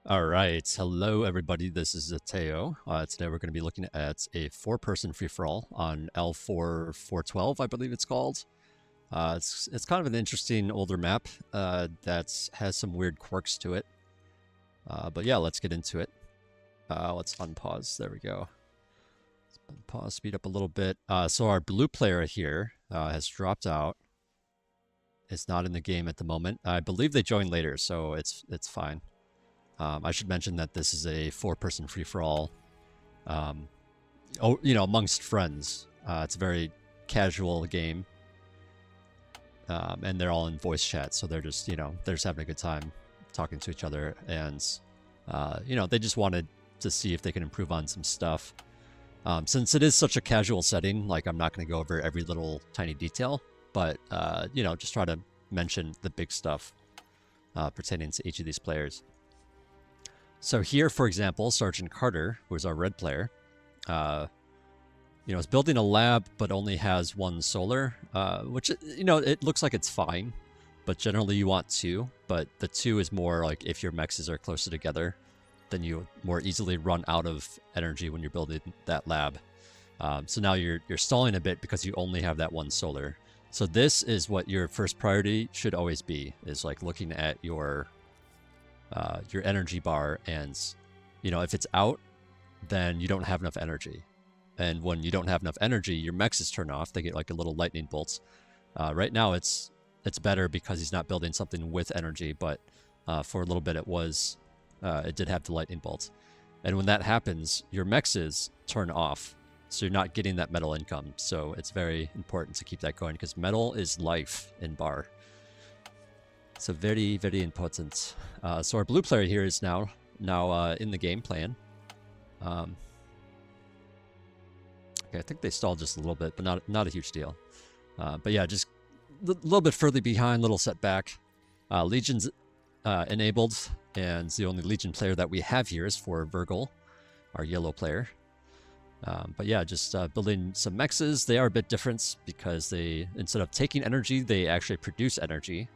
All right. Hello, everybody. This is Teo. Today we're going to be looking at a four-person free-for-all on L4 412, I believe it's called. It's kind of an interesting older map that has some weird quirks to it. But yeah, let's get into it. Let's unpause. There we go. Pause, speed up a little bit. So our blue player here has dropped out. It's not in the game at the moment. I believe they joined later, so it's fine. I should mention that this is a four-person free-for-all. Amongst friends. It's a very casual game, and they're all in voice chat, so they're just they're just having a good time talking to each other, and they just wanted to see if they can improve on some stuff. Since it is such a casual setting, like I'm not going to go over every little tiny detail, but just try to mention the big stuff pertaining to each of these players. So here, for example, Sergeant Carter, who is our red player, is building a lab but only has one solar, which, it looks like it's fine, but generally you want two, but the two is more like if your mexes are closer together, then you more easily run out of energy when you're building that lab. So now you're stalling a bit because you only have that one solar. So this is what your first priority should always be, is like looking at your energy bar, and if it's out, then you don't have enough energy. And when you don't have enough energy, your mexes turn off. They get like a little lightning bolts. Right now it's better because he's not building something with energy, but for a little bit it did have the lightning bolts. And when that happens, your mexes turn off, so you're not getting that metal income. So it's very important to keep that going because metal is life in bar. So very, very important. So our blue player here is now in the game playing. Okay, I think they stalled just a little bit, but not a huge deal. But yeah, just a little bit further behind, little setback. Legion's enabled, and the only Legion player that we have here is for Virgil, our yellow player. But yeah, just building some mexes. They are a bit different because they, instead of taking energy, they actually produce energy,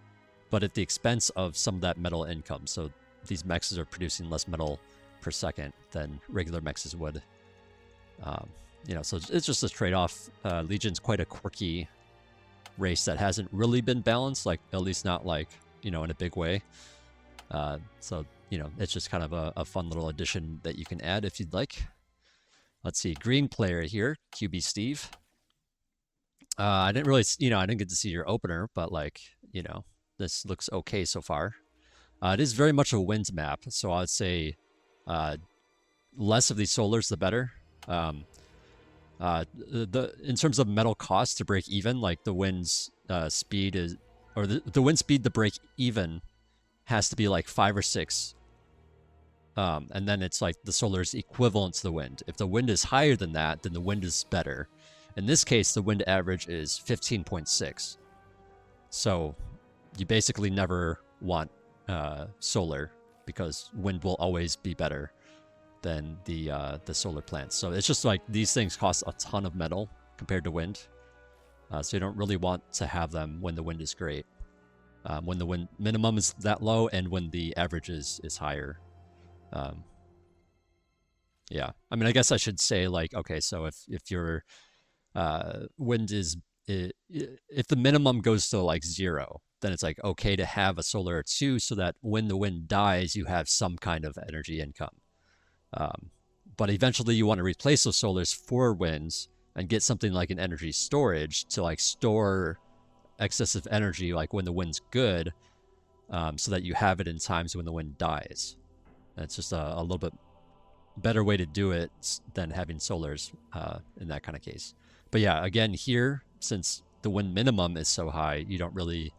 but at the expense of some of that metal income. So these mexes are producing less metal per second than regular mexes would. So it's just a trade-off. Legion's quite a quirky race that hasn't really been balanced, like at least not like in a big way. So it's just kind of a fun little addition that you can add if you'd like. Let's see, green player here, QB Steve. I didn't really, I didn't get to see your opener, but this looks okay so far. It is very much a wind map, so I would say less of these solars, the better. In terms of metal cost to break even, like the wind's speed is, or the wind speed to break even has to be like 5 or 6. And then it's like the solar is equivalent to the wind. If the wind is higher than that, then the wind is better. In this case, the wind average is 15.6. So you basically never want solar because wind will always be better than the solar plants. So it's just like these things cost a ton of metal compared to wind. So you don't really want to have them when the wind is great. When the wind minimum is that low and when the average is higher. Yeah, I mean, I guess I should say like, okay, so if your wind is, if the minimum goes to like 0, then it's like okay to have a solar or 2 so that when the wind dies, you have some kind of energy income. But eventually you want to replace those solars for winds and get something like an energy storage to like store excessive energy like when the wind's good, so that you have it in times when the wind dies. And it's just a little bit better way to do it than having solars in that kind of case. But yeah, again, here, since the wind minimum is so high, you don't really,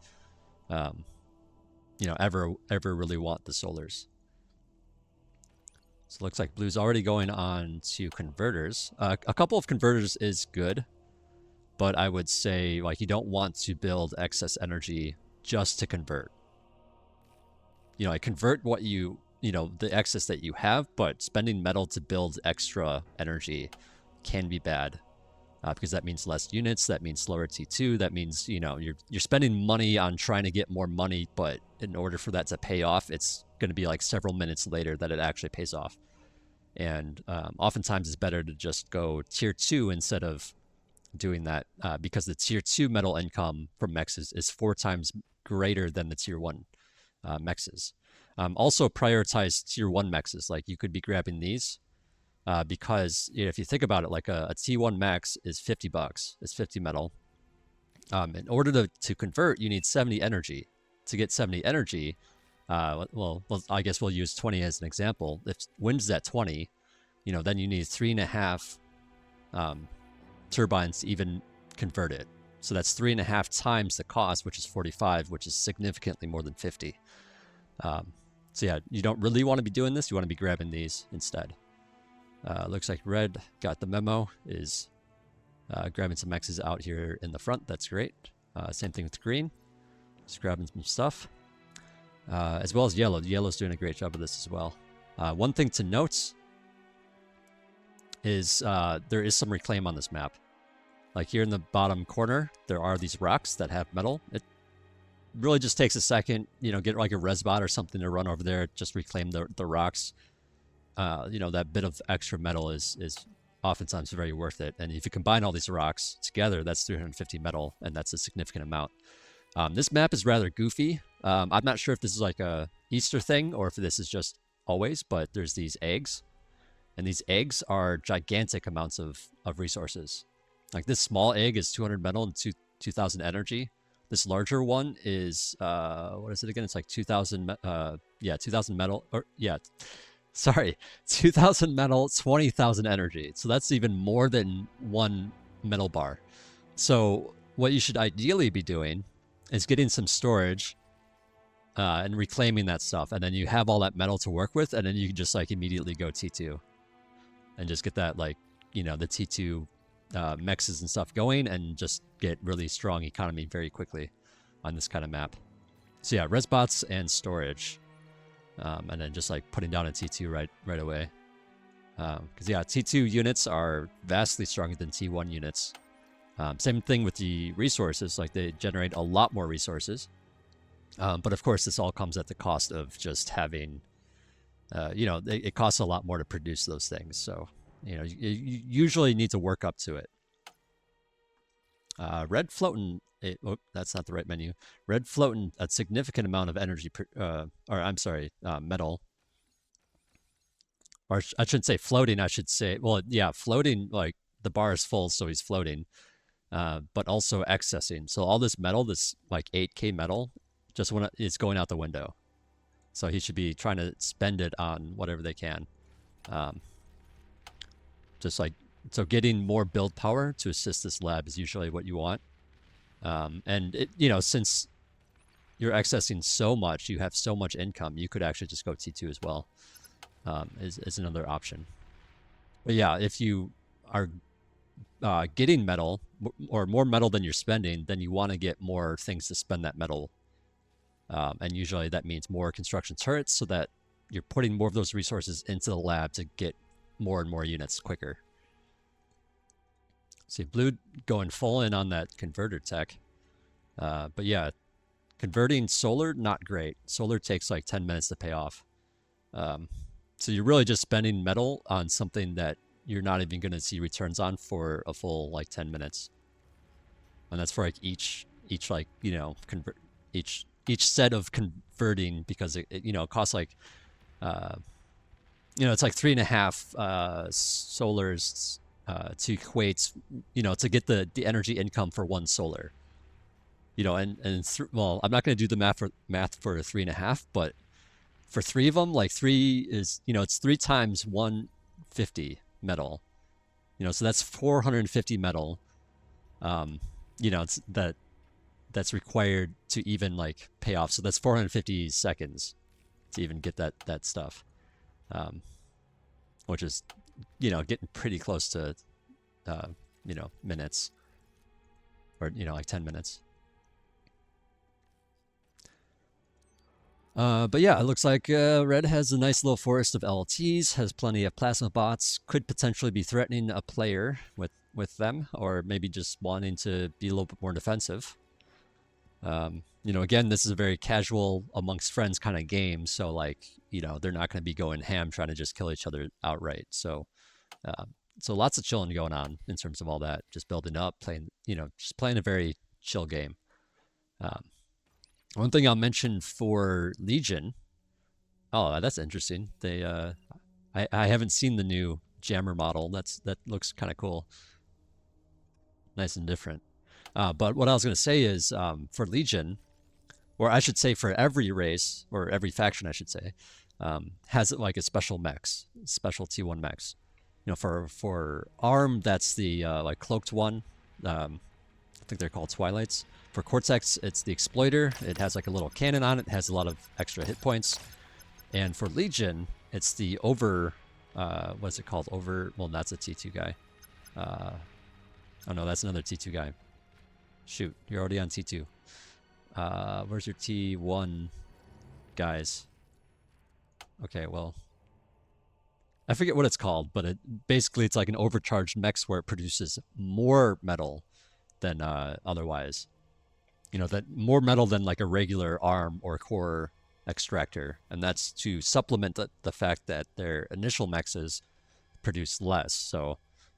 ever really want the solars. So it looks like blue's already going on to converters. A couple of converters is good, but I would say like you don't want to build excess energy just to convert. Like convert what the excess that you have, but spending metal to build extra energy can be bad. because that means less units, that means slower T2, that means, you know, you're spending money on trying to get more money, but in order for that to pay off, it's going to be like several minutes later that it actually pays off. And oftentimes it's better to just go tier 2 instead of doing that, because the tier 2 metal income from mexes is 4 times greater than the tier 1 mexes. Also prioritize tier 1 mexes. Like you could be grabbing these because, you know, if you think about it, like a T1 max is $50. It's 50 metal. In order to convert, you need 70 energy. To get 70 energy, well, I guess we'll use 20 as an example. If wind's at 20, you know, then you need 3.5 turbines to even convert it. So that's 3.5 times the cost, which is 45, which is significantly more than 50. So yeah, you don't really want to be doing this. You want to be grabbing these instead. Looks like red got the memo, is grabbing some X's out here in the front. That's great. Same thing with green. Just grabbing some stuff. As well as yellow. Yellow's doing a great job of this as well. One thing to note is there is some reclaim on this map. Like here in the bottom corner, there are these rocks that have metal. It really just takes a second, you know, get like a resbot or something to run over there, just reclaim the rocks. You know, that bit of extra metal is oftentimes very worth it. And if you combine all these rocks together, that's 350 metal, and that's a significant amount. This map is rather goofy. I'm not sure if this is like a Easter thing or if this is just always, but there's these eggs. And these eggs are gigantic amounts of resources. Like this small egg is 200 metal and 2,000 energy. This larger one is, what is it again? It's like 2,000, 2,000 metal, or yeah, sorry, 2,000 metal, 20,000 energy. So that's even more than one metal bar. So what you should ideally be doing is getting some storage and reclaiming that stuff. And then you have all that metal to work with, and then you can just like immediately go T2 and just get that, like, you know, the T2 mexes and stuff going, and just get really strong economy very quickly on this kind of map. So yeah, res bots and storage, and then just like putting down a T2 right away. Because yeah, T2 units are vastly stronger than T1 units. Same thing with the resources, like they generate a lot more resources. But of course, this all comes at the cost of just having, you know, it costs a lot more to produce those things. So, you know, you usually need to work up to it. Red floating, that's not the right menu. Red floating a significant amount of energy, metal. Or I shouldn't say floating, I should say, well, yeah, floating, like the bar is full, so he's floating, but also accessing. So all this metal, this like 8K metal, just when it's going out the window. So he should be trying to spend it on whatever they can. Just like, so getting more build power to assist this lab is usually what you want. And it, you know, since you're accessing so much, you have so much income, you could actually just go T2 as well, is another option. But yeah, if you are getting metal, or more metal than you're spending, then you want to get more things to spend that metal. And usually that means more construction turrets, so that you're putting more of those resources into the lab to get more and more units quicker. See, blue going full in on that converter tech. But yeah, converting solar, not great. Solar takes like 10 minutes to pay off. So you're really just spending metal on something that you're not even going to see returns on for a full like 10 minutes. And that's for like each like, you know, each set of converting, because it you know, it costs like, you know, it's like 3.5 solars to equate, you know, to get the energy income for one solar. You know, well, I'm not going to do the math for 3.5, but for 3 of them, like 3 is, you know, it's 3 times 150 metal. You know, so that's 450 metal. You know, it's that's required to even like pay off. So that's 450 seconds to even get that stuff, which is, you know, getting pretty close to, you know, minutes, or, you know, like 10 minutes. But yeah, it looks like Red has a nice little forest of LTs, has plenty of plasma bots, could potentially be threatening a player with with them, or maybe just wanting to be a little bit more defensive. You know, again, this is a very casual amongst friends kind of game, so like, you know, they're not going to be going ham trying to just kill each other outright. So lots of chilling going on in terms of all that, just building up, playing, you know, just playing a very chill game. Um, One thing I'll mention for Legion. Oh, that's interesting. I haven't seen the new jammer model. That looks kind of cool, nice and different. But what I was going to say is, for Legion, or I should say for every race or every faction, I should say, has like a special mechs, special T1 mechs. You know, for Arm, that's the like cloaked one. I think they're called Twilights. For Cortex, it's the Exploiter. It has like a little cannon on it. It has a lot of extra hit points. And for Legion, it's the what's it called? Well, that's a T2 guy. Oh no, that's another T2 guy. Shoot, you're already on T2. Where's your T1 guys? Okay, well, I forget what it's called, but basically it's like an overcharged mechs where it produces more metal than otherwise. You know, that more metal than like a regular arm or core extractor, and that's to supplement the fact that their initial mexes produce less. So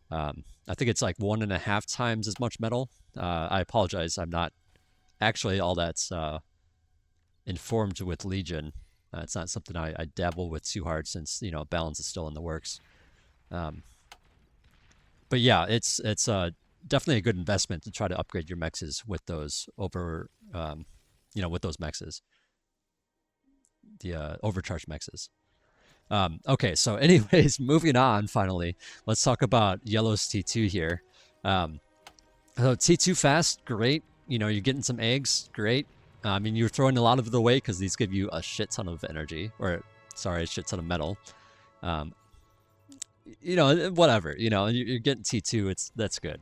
I think it's like 1.5 times as much metal. I apologize, I'm not actually all that informed with Legion. It's not something I dabble with too hard, since, you know, balance is still in the works. But yeah, it's definitely a good investment to try to upgrade your mexes with those you know, with those mexes, the overcharged mexes. Okay, so anyways, moving on. Finally, let's talk about Yellow's T2 here. So T2 fast, great. You know, you're getting some eggs, great. I mean, you're throwing a lot of it away because these give you a shit ton of energy, or sorry, a shit ton of metal. You know, whatever. You know, you're getting T2. That's good.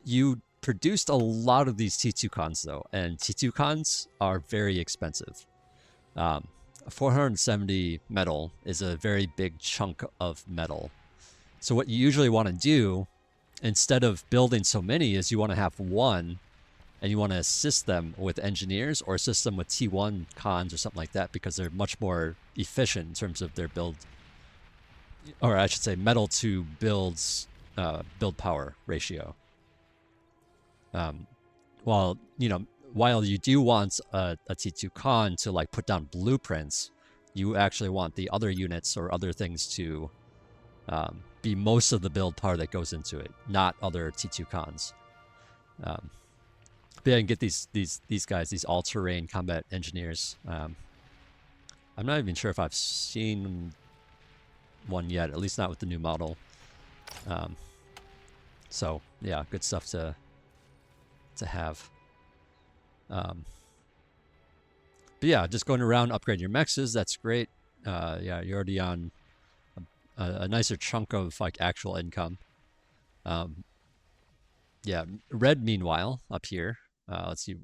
You produced a lot of these T2 cons though, and T2 cons are very expensive. 470 metal is a very big chunk of metal. So what you usually want to do, instead of building so many, is you want to have one, and you want to assist them with engineers or assist them with T1 cons or something like that, because they're much more efficient in terms of their build, or I should say metal to build power ratio. While, you know, while you do want a T2 con to like put down blueprints, you actually want the other units or other things to be most of the build power that goes into it, not other T2 cons. But yeah, you can get these guys, these all-terrain combat engineers. I'm not even sure if I've seen one yet, at least not with the new model. So yeah, good stuff to have. But yeah, just going around upgrading your mexes, that's great. Yeah, you're already on a nicer chunk of like actual income. Yeah, Red, meanwhile, up here, let's see,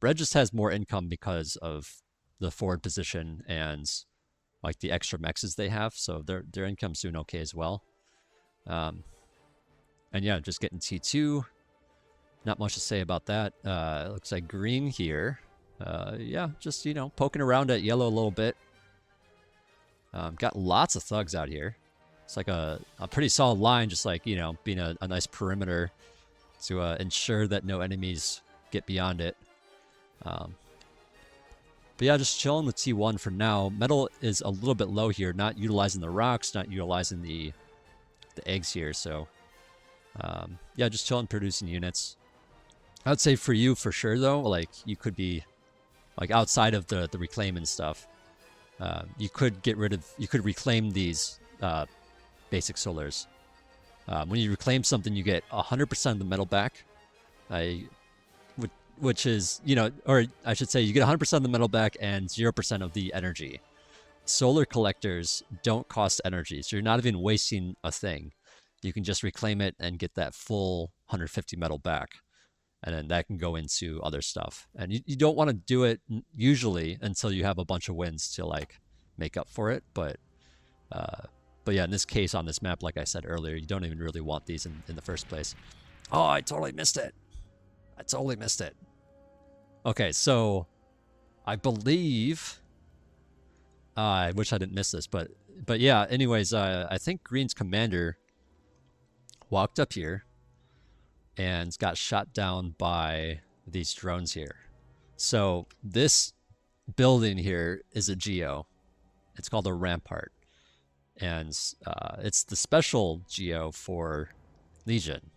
Red just has more income because of the forward position and like the extra mexes they have, so their income's doing okay as well. And yeah, just getting T2. Not much to say about that. It looks like Green here. Yeah, just, you know, poking around at Yellow a little bit. Got lots of thugs out here. It's like a pretty solid line, just like, you know, being a nice perimeter to ensure that no enemies get beyond it. But yeah, just chilling with T1 for now. Metal is a little bit low here, not utilizing the rocks, not utilizing the eggs here. So yeah, just chilling, producing units. I would say for you, for sure, though, like, you could be, like, outside of the reclaim and stuff, you could reclaim these basic solars. When you reclaim something, you get 100% of the metal back, which is, you know, or I should say, you get 100% of the metal back and 0% of the energy. Solar collectors don't cost energy, so you're not even wasting a thing. You can just reclaim it and get that full 150 metal back. And then that can go into other stuff. And you don't want to do it usually until you have a bunch of wins to like make up for it. But But yeah, in this case, on this map, like I said earlier, you don't even really want these in the first place. Oh, I totally missed it. I totally missed it. Okay, so I believe... I wish I didn't miss this, but yeah, anyways, I think Green's commander walked up here and got shot down by these drones here. So this building here is a geo. It's called a rampart. And it's the special geo for Legion.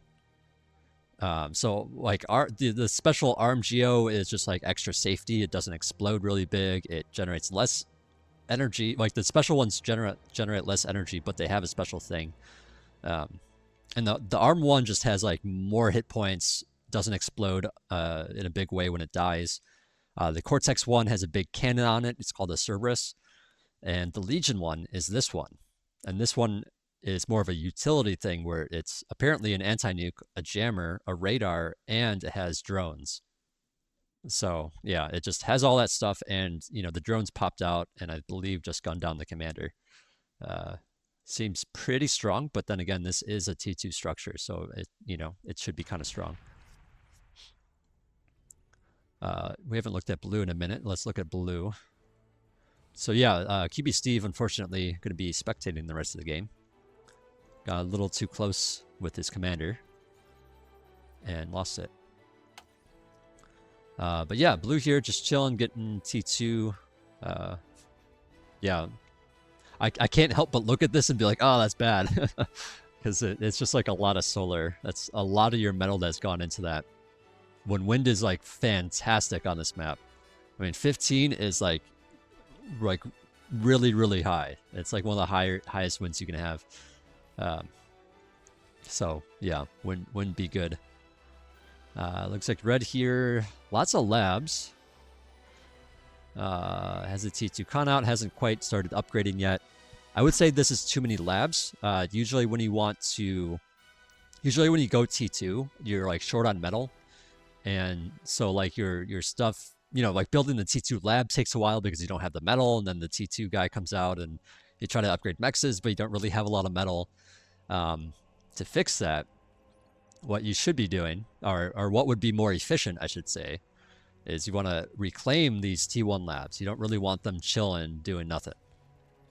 So like the special arm geo is just like extra safety. It doesn't explode really big. It generates less energy. Like the special ones generate less energy, but they have a special thing. And the arm one just has like more hit points, doesn't explode in a big way when it dies. The Cortex one has a big cannon on it. It's called a Cerberus. And the Legion one is this one. And this one is more of a utility thing where it's apparently an anti-nuke, a jammer, a radar, and it has drones. So yeah, it just has all that stuff, and the drones popped out, and I believe just gunned down the commander. Seems pretty strong, but then again, this is a T2 structure, so it should be kind of strong. We haven't looked at blue in a minute. Let's look at blue. So yeah, QB Steve, unfortunately, going to be spectating the rest of the game. Got a little too close with his commander and lost it. But yeah, blue here, just chilling, getting T2. Yeah, I can't help but look at this and be like, oh, that's bad. Because it's just like a lot of solar. That's a lot of your metal that's gone into that. When wind is like fantastic on this map. I mean, 15 is like really, really high. It's like one of the highest winds you can have. So yeah, wouldn't be good. Looks like red here. Lots of labs. Has a T2 con out. Hasn't quite started upgrading yet. I would say this is too many labs. Usually when you go T2, you're like short on metal. And so like your stuff, like building the T2 lab takes a while because you don't have the metal, and then the T2 guy comes out and you try to upgrade mexes, but you don't really have a lot of metal. To fix that, what you should be doing, or what would be more efficient, I should say, is you want to reclaim these T1 labs. You don't really want them chilling, doing nothing.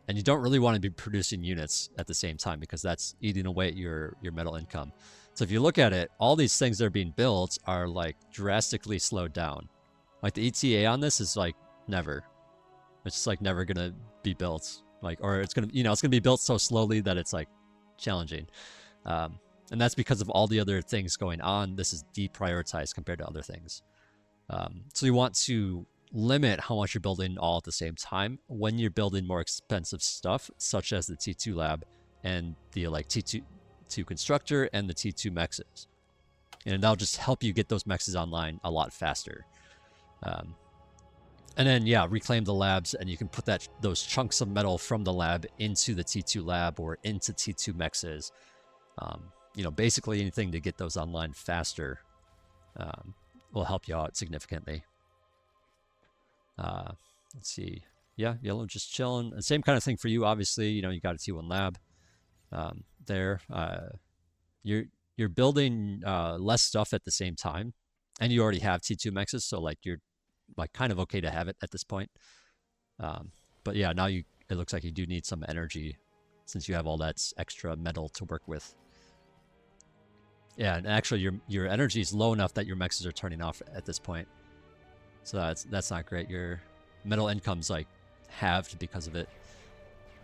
And you don't really want to be producing units at the same time, because that's eating away at your metal income. So if you look at it, all these things that are being built are like drastically slowed down. Like the ETA on this is like never. It's just like never gonna be built. Or it's gonna be built so slowly that it's like challenging. And that's because of all the other things going on. This is deprioritized compared to other things. So you want to limit how much you're building all at the same time when you're building more expensive stuff, such as the T2 lab and the like T2 constructor and the T2 mexes. And that'll just help you get those mexes online a lot faster. And then, yeah, reclaim the labs, and you can put those chunks of metal from the lab into the T2 lab or into T2 mexes. Basically anything to get those online faster will help you out significantly. Let's see. Yeah, yellow just chilling. The same kind of thing for you, obviously. You got a T1 lab there. You're building less stuff at the same time, and you already have T2 mexes, so like you're like kind of okay to have it at this point. But yeah, now it looks like you do need some energy since you have all that extra metal to work with. Yeah, and actually your energy is low enough that your mexes are turning off at this point. So that's not great. Your metal income's like halved because of it.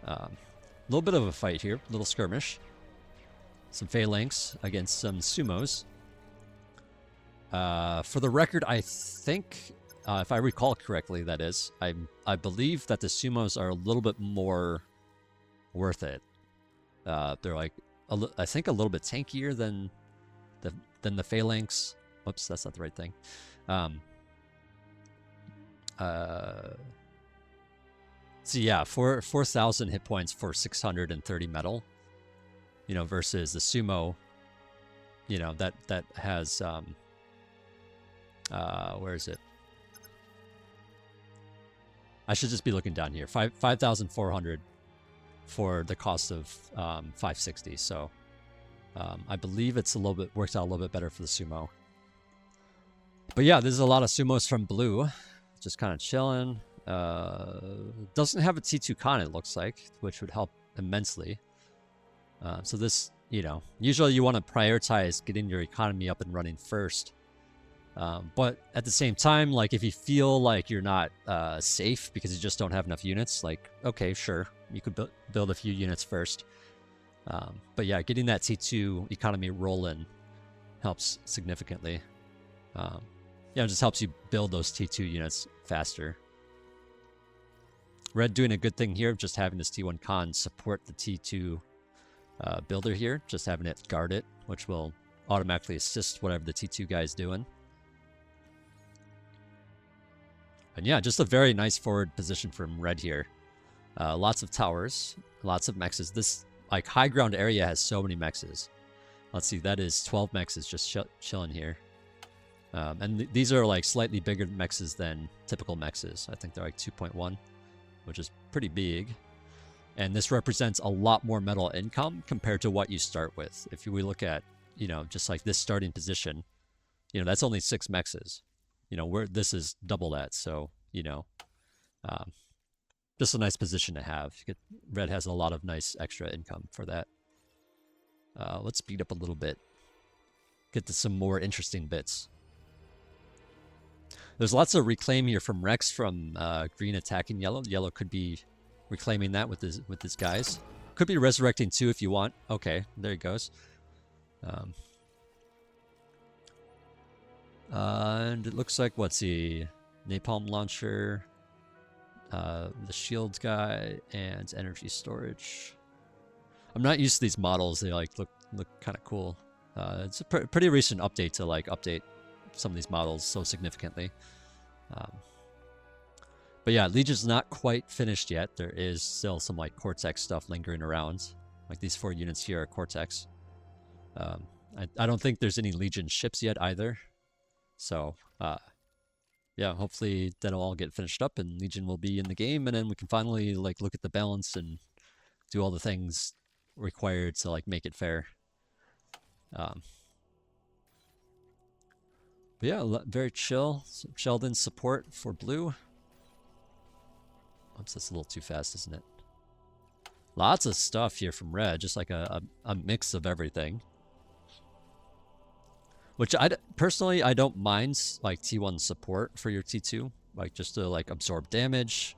A little bit of a fight here, little skirmish. Some phalanx against some sumos. For the record, I think, if I recall correctly, that is, I believe that the sumos are a little bit more worth it. They're like, I think a little bit tankier than the phalanx. Oops, that's not the right thing. So yeah, 4,000 hit points for 630 metal. Versus the sumo. That has where is it? I should just be looking down here. 5,400 for the cost of 560. So I believe it's a little bit worked out a little bit better for the sumo. But yeah, there's a lot of sumos from blue, just kind of chilling. Doesn't have a T2 con, it looks like, which would help immensely. So this, you know, usually you want to prioritize getting your economy up and running first. But at the same time, like if you feel like you're not safe because you just don't have enough units, like, okay, sure, you could build a few units first. But yeah, getting that T2 economy rolling helps significantly. Yeah, it just helps you build those T2 units faster. Red doing a good thing here, just having this T1 con support the T2 builder here, just having it guard it, which will automatically assist whatever the T2 guy is doing. And yeah, just a very nice forward position from Red here. Lots of towers, lots of mexes. This like high ground area has so many mexes. Let's see, that is 12 mexes just chilling here. And these are like slightly bigger mexes than typical mexes. I think they're like 2.1, which is pretty big. And this represents a lot more metal income compared to what you start with. If we look at, you know, just like this starting position, you know, that's only 6 mexes. You know, this is double that. So, you know, just a nice position to have. Red has a lot of nice extra income for that. Let's speed up a little bit. Get to some more interesting bits. There's lots of reclaim here from Rex from green attacking yellow. Yellow could be reclaiming that with his guys. Could be resurrecting too if you want. Okay, there he goes. And it looks like, what's he? Napalm launcher, the shield guy, and energy storage. I'm not used to these models. They like look kind of cool. It's a pretty recent update to like update some of these models so significantly. But yeah, Legion's not quite finished yet. There is still some like Cortex stuff lingering around. Like these 4 units here are Cortex. I don't think there's any Legion ships yet either. So yeah, hopefully that'll all get finished up and Legion will be in the game, and then we can finally like look at the balance and do all the things required to like make it fair. But yeah, very chill. Sheldon support for blue. Oops, that's a little too fast, isn't it? Lots of stuff here from red, just like a mix of everything. Which personally, I don't mind like T1 support for your T2. Like just to like absorb damage,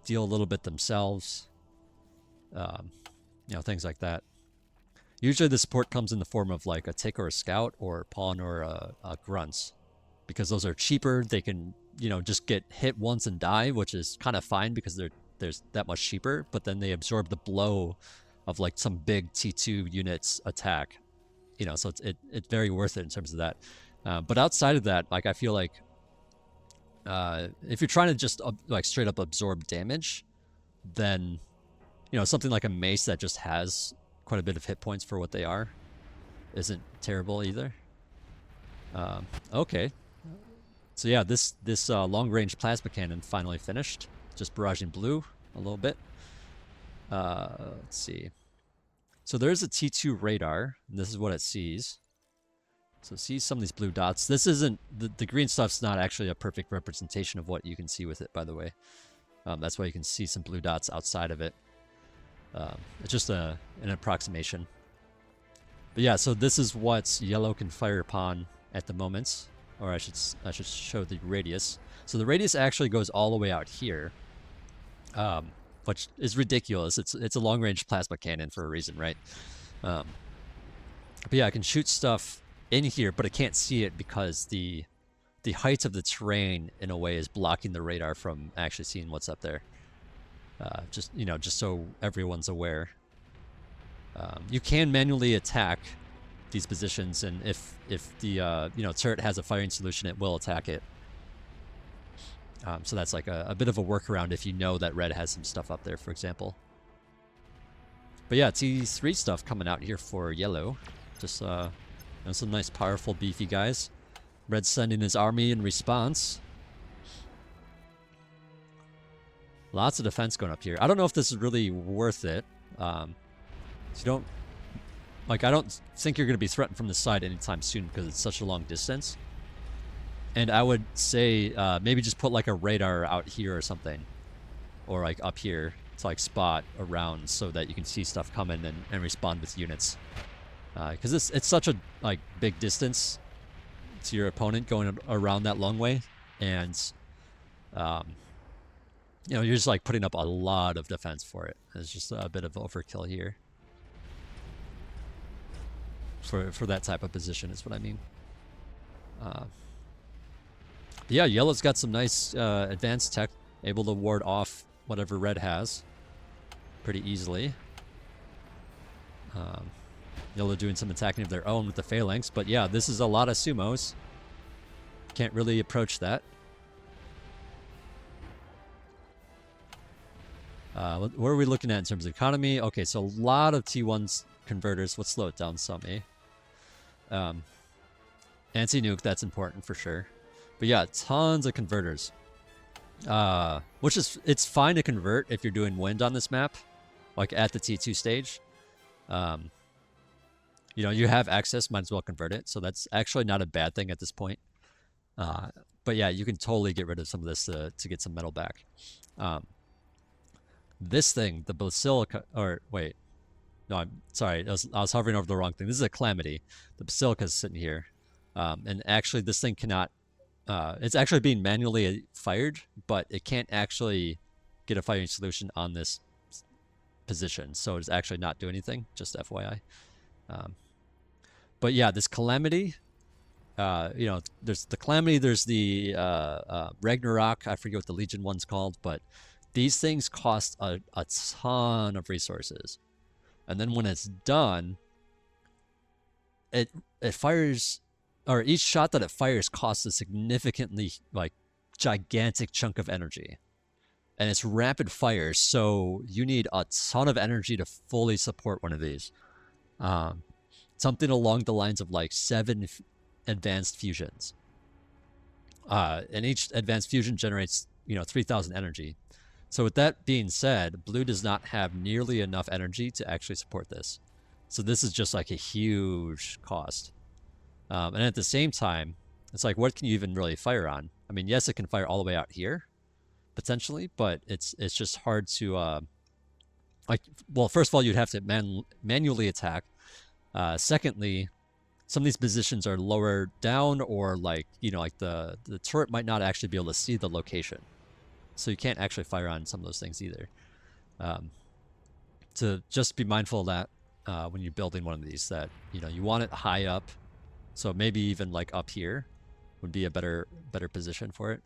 deal a little bit themselves. You know, things like that. Usually the support comes in the form of like a tick or a scout or a pawn or a grunts. Because those are cheaper, they can, you know, just get hit once and die, which is kind of fine because there's that much cheaper, but then they absorb the blow of like some big T2 units attack. You know, so it's very worth it in terms of that. But outside of that, like I feel like if you're trying to just like straight up absorb damage, then, you know, something like a mace that just has quite a bit of hit points for what they are isn't terrible either. Okay. So yeah, this long-range plasma cannon finally finished. Just barraging blue a little bit. Let's see. So there's a T2 radar, and this is what it sees. So it sees some of these blue dots. This isn't, the green stuff's not actually a perfect representation of what you can see with it, by the way. That's why you can see some blue dots outside of it. It's just an approximation. But yeah, so this is what yellow can fire upon at the moment. Or I should show the radius. So the radius actually goes all the way out here, which is ridiculous. It's a long-range plasma cannon for a reason, right? But yeah, I can shoot stuff in here, but I can't see it because the height of the terrain in a way is blocking the radar from actually seeing what's up there. Just so everyone's aware. You can manually attack these positions, and if the turret has a firing solution, it will attack it. So that's like a bit of a workaround if you know that red has some stuff up there, for example. But yeah, T3 stuff coming out here for yellow. Just some nice, powerful, beefy guys. Red's sending his army in response. Lots of defense going up here. I don't know if this is really worth it. You don't like. I don't think you're going to be threatened from the side anytime soon because it's such a long distance. And I would say maybe just put like a radar out here or something, or like up here to like spot around so that you can see stuff coming and respond with units. Because it's such a like big distance to your opponent going around that long way, and you know, you're just like putting up a lot of defense for it. It's just a bit of overkill here for that type of position is what I mean. Yeah, yellow's got some nice advanced tech, able to ward off whatever red has pretty easily. Yellow doing some attacking of their own with the phalanx, but yeah, this is a lot of sumos. Can't really approach that. What are we looking at in terms of economy? Okay, so a lot of T1's converters. Let's slow it down some, eh? Anti-nuke, that's important for sure. But yeah, tons of converters. Which is, it's fine to convert if you're doing wind on this map, like at the T2 stage. You know, you have access, might as well convert it. So that's actually not a bad thing at this point. But yeah, you can totally get rid of some of this to get some metal back. This thing, the basilica, or wait, no, I'm sorry, I was hovering over the wrong thing. This is a calamity. The basilica is sitting here, and actually this thing cannot. It's actually being manually fired, but it can't actually get a firing solution on this position, so it's actually not doing anything. Just FYI. But yeah, this calamity. You know, there's the calamity. There's the Ragnarok. I forget what the Legion one's called, but these things cost a ton of resources. And then when it's done, it fires, or each shot that it fires costs a significantly, like, gigantic chunk of energy. And it's rapid fire, so you need a ton of energy to fully support one of these. Something along the lines of like 7 advanced fusions. And each advanced fusion generates, you know, 3,000 energy. So with that being said, blue does not have nearly enough energy to actually support this. So this is just like a huge cost. And at the same time, it's like, what can you even really fire on? I mean, yes, it can fire all the way out here, potentially, but it's just hard to, like, well, first of all, you'd have to manually attack. Secondly, some of these positions are lower down, or like, you know, like the turret might not actually be able to see the location. So you can't actually fire on some of those things either. To just be mindful of that when you're building one of these, that, you know, you want it high up. So maybe even like up here would be a better position for it.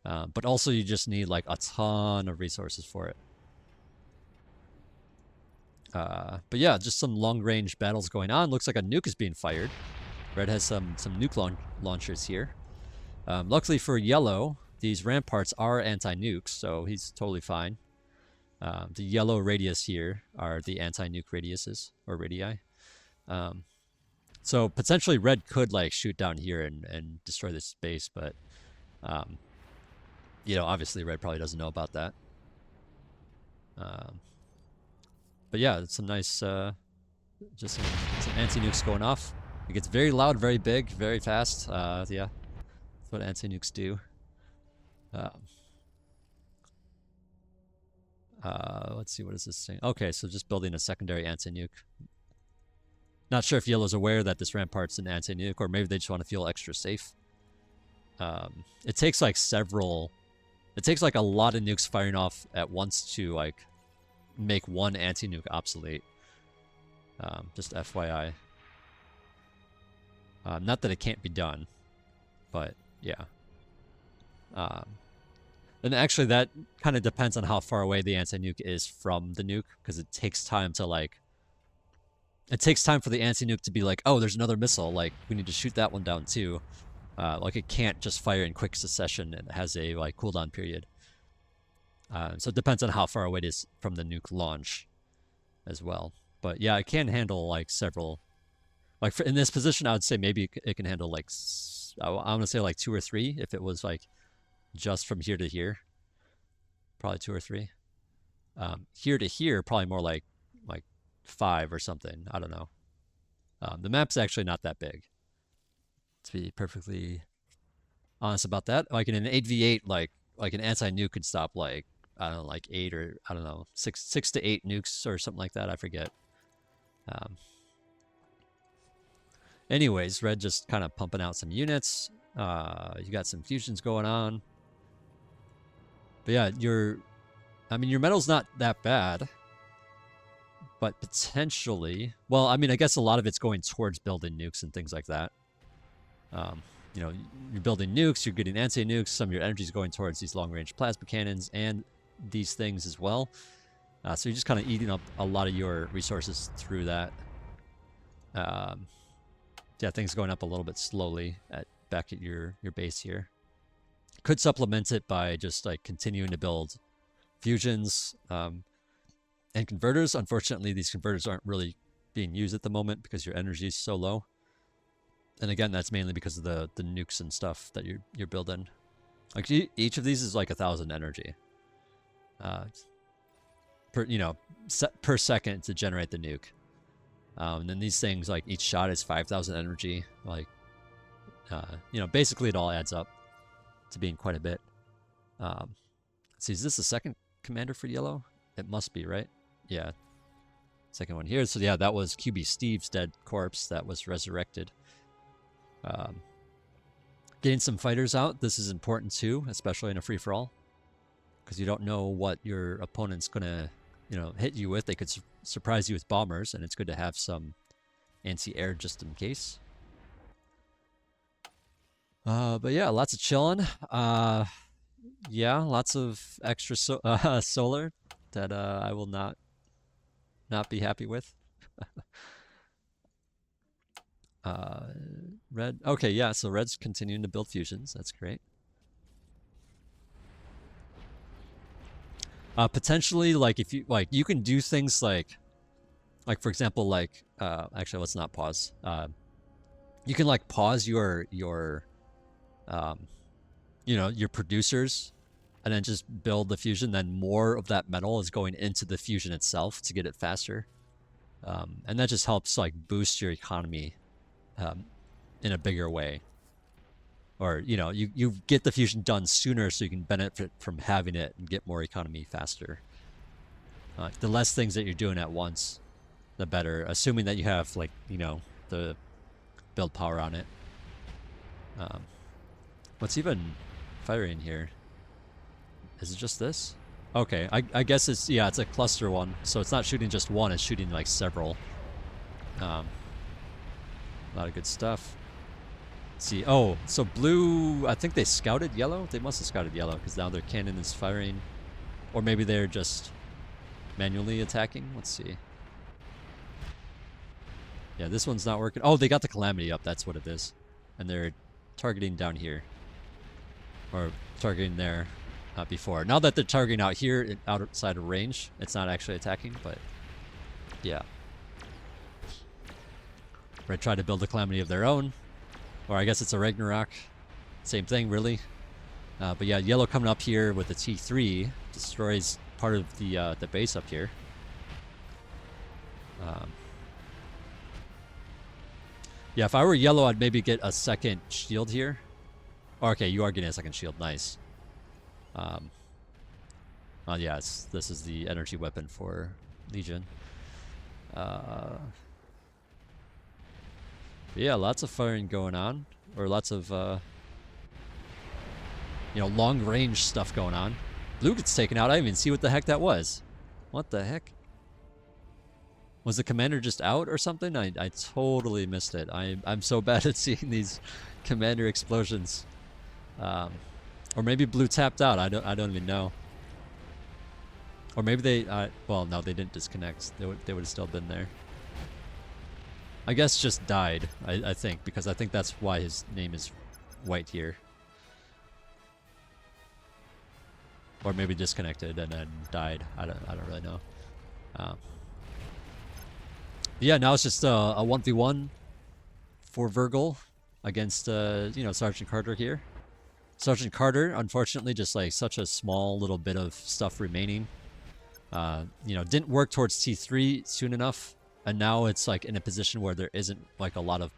But also you just need like a ton of resources for it. But yeah, just some long range battles going on. Looks like a nuke is being fired. Red has some nuke launchers here. Luckily for yellow, these ramparts are anti-nukes, so he's totally fine. The yellow radius here are the anti-nuke radiuses, or radii. So potentially red could like shoot down here and destroy this base, but you know, obviously red probably doesn't know about that. But yeah, it's some nice, just some anti-nukes going off. It gets very loud, very big, very fast. Yeah, that's what anti-nukes do. Let's see, what is this thing? Okay, so just building a secondary anti-nuke. Not sure if yellow's aware that this rampart's an anti-nuke, or maybe they just want to feel extra safe. It takes like a lot of nukes firing off at once to like make one anti-nuke obsolete. Just FYI. Not that it can't be done, but yeah. And actually that kind of depends on how far away the anti-nuke is from the nuke, because it takes time to like, it takes time for the anti-nuke to be like, oh, there's another missile, like we need to shoot that one down too. Like it can't just fire in quick succession, and it has a like cooldown period. So it depends on how far away it is from the nuke launch as well. But yeah, it can handle like several, like in this position, I would say maybe it can handle like, I'm gonna say like 2 or 3 if it was like just from here to here. Probably 2 or 3. Here to here, probably more like 5 or something. I don't know. The map's actually not that big, to be perfectly honest about that. Like in an 8v8, like an anti-nuke could stop like, I don't know, like 8 or I don't know, 6 to 8 nukes or something like that. I forget. Anyways, red just kind of pumping out some units. You got some fusions going on. But yeah, your metal's not that bad. But potentially, well, I mean, I guess a lot of it's going towards building nukes and things like that. You know, you're building nukes, you're getting anti-nukes, some of your energy is going towards these long-range plasma cannons and these things as well. So you're just kind of eating up a lot of your resources through that. Yeah, things going up a little bit slowly back at your base here. Could supplement it by just like continuing to build fusions and converters. Unfortunately, these converters aren't really being used at the moment because your energy is so low. And again, that's mainly because of the nukes and stuff that you're building. Like each of these is like 1,000 energy, per second to generate the nuke. And then these things, like each shot is 5,000 energy. Like, basically it all adds up to being quite a bit. Let's see, is this the second commander for yellow? It must be, right? Yeah. Second one here. So yeah, that was QB Steve's dead corpse that was resurrected. Getting some fighters out. This is important too, especially in a free-for-all, because you don't know what your opponent's gonna, hit you with. They could surprise you with bombers, and it's good to have some anti-air just in case. But yeah, lots of chilling. Yeah, lots of extra solar that I will not be happy with. Red. Okay, yeah, so red's continuing to build fusions. That's great. Potentially, like if you can do things like for example, actually, let's not pause. You can like pause your producers, and then just build the fusion. Then more of that metal is going into the fusion itself to get it faster, and that just helps like boost your economy in a bigger way. Or you get the fusion done sooner, so you can benefit from having it and get more economy faster. The less things that you're doing at once, the better, assuming that you have the build power on it. What's even firing here? Is it just this? Okay, I guess it's a cluster one, so it's not shooting just one, it's shooting like several. A lot of good stuff. Let's see, oh, so blue, I think they scouted yellow. They must have scouted yellow, because now their cannon is firing. Or maybe they're just manually attacking. Let's see. Yeah, this one's not working. Oh, they got the calamity up, that's what it is. And they're targeting down here. Or targeting there before. Now that they're targeting out here, outside of range, it's not actually attacking, but yeah. Red tried to build a calamity of their own. Or I guess it's a Ragnarok. Same thing, really. But yeah, yellow coming up here with the T3 destroys part of the base up here. Yeah, if I were yellow, I'd maybe get a second shield here. Oh, okay, you are getting a second shield. Nice. Yeah, this is the energy weapon for Legion. Yeah, lots of firing going on, or lots of long range stuff going on. Blue gets taken out. I didn't even see what the heck that was. What the heck? Was the commander just out or something? I totally missed it. I'm so bad at seeing these commander explosions. Or maybe blue tapped out. I don't even know. Or maybe they well, no, they didn't disconnect. They would have still been there. I guess just died, I think, because I think that's why his name is white here. Or maybe disconnected and then died. I don't really know. Yeah, now it's just a 1v1 for Virgil against Sergeant Carter here. Sergeant Carter, unfortunately, just like such a small little bit of stuff remaining. Didn't work towards T3 soon enough, and now it's like in a position where there isn't like a lot of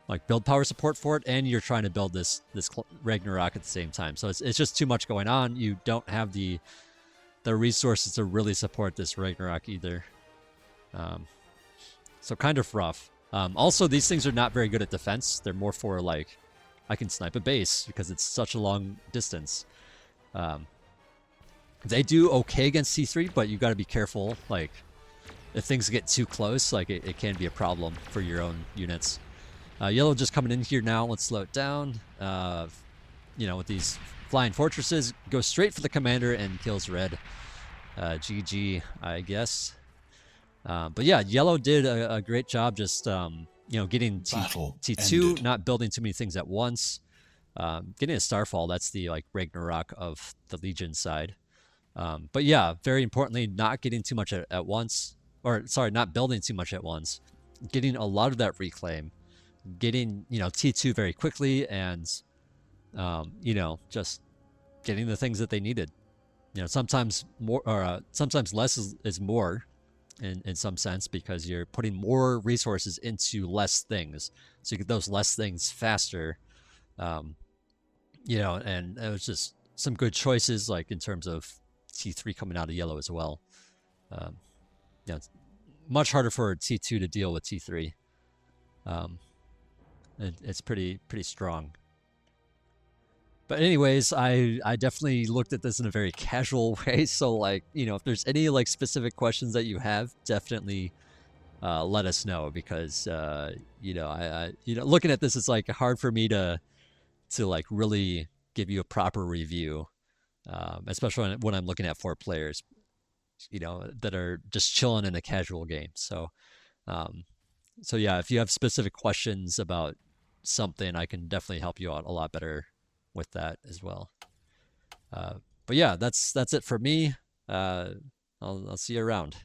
like build power support for it, and you're trying to build this Ragnarok at the same time. So it's just too much going on. You don't have the resources to really support this Ragnarok either. So kind of rough. Also, these things are not very good at defense. They're more for like, I can snipe a base because it's such a long distance. They do okay against T3, but you got to be careful. Like, if things get too close, like it can be a problem for your own units. Yellow just coming in here now. Let's slow it down. With these flying fortresses, go straight for the commander and kills red. GG, I guess. But yeah, yellow did a great job just, getting T2, ended. Not building too many things at once. Getting a Starfall, that's the like Ragnarok of the Legion side. But yeah, very importantly, not getting too much at once. Or, sorry, not building too much at once. Getting a lot of that reclaim. Getting, T2 very quickly and, just getting the things that they needed. Sometimes more, or sometimes less is more in some sense, because you're putting more resources into less things. So you get those less things faster. And it was just some good choices, like in terms of T3 coming out of yellow as well. It's much harder for T2 to deal with T3. It's pretty strong. But anyways, I definitely looked at this in a very casual way. So like, if there's any like specific questions that you have, definitely let us know, because looking at this, it's like hard for me to like really give you a proper review, especially when I'm looking at 4 players, that are just chilling in a casual game. So yeah, if you have specific questions about something, I can definitely help you out a lot better with that as well. But yeah, that's it for me. I'll see you around.